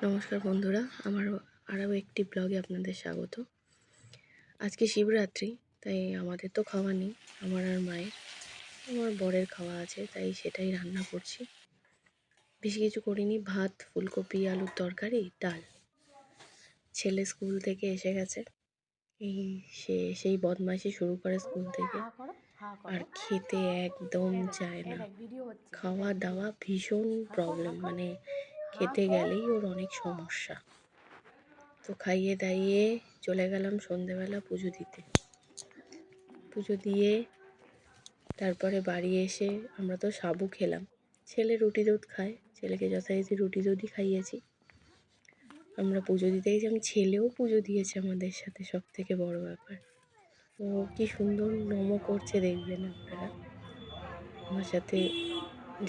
নমস্কার বন্ধুরা, আমার আরও একটি ব্লগে আপনাদের স্বাগত। আজকে শিবরাত্রি, তাই আমাদের তো খাওয়া নেই, আমার আর মায়ের। আমার বরের খাওয়া আছে, তাই সেটাই রান্না করছি। বেশি কিছু করিনি, ভাত, ফুলকপি, আলুর তরকারি, ডাল। ছেলে স্কুল থেকে এসে গেছে, সেই বদমাইশি শুরু করে স্কুল থেকে, আর খেতে একদম চায় না। খাওয়া দাওয়া ভীষণ প্রবলেম, মানে খেতে গেলেই ওর অনেক সমস্যা। তো খাইয়ে দাইয়ে চলে গেলাম সন্ধেবেলা পুজো দিতে। পুজো দিয়ে তারপরে বাড়ি এসে আমরা তো সাবু খেলাম। ছেলে রুটি দুধ খায়, ছেলেকে যথারীতি রুটি দুধই খাইয়েছি। আমরা পুজো দিতে গেছিলাম, ছেলেও পুজো দিয়েছে আমাদের সাথে, সব থেকে বড় ব্যাপার। ও কি সুন্দর নম করছে দেখবেন আপনারা। আমার সাথে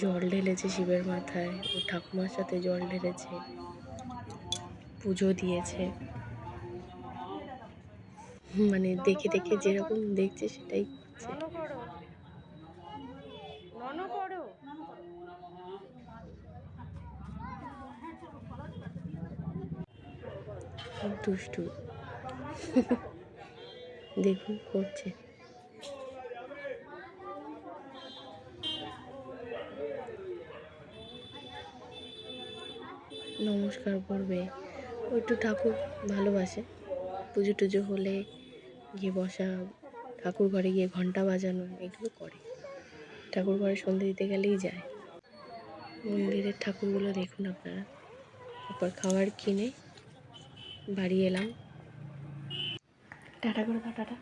জল ঢেলেছে শিবের মাথায়, ও ঠাকুমার সাথে জল ঢেলেছে, পুজো দিয়েছে। মানে দেখে দেখে যেরকম দেখছে সেটাই করছে। খুব দুষ্টু। দেখুন করছে। নমস্কার করবে, ও একটু ঠাকুর ভালোবাসে। পুজো টুজো হলে গিয়ে বসা, ঠাকুর ঘরে গিয়ে ঘন্টা বাজানো, এগুলো করে। ঠাকুর ঘরে সন্ধে দিতে গেলেই যায়। মন্দিরের ঠাকুরগুলো দেখুন আপনারা। তারপর খাবার কিনে বাড়ি এলাম। টাটা করে দাও, টাটা।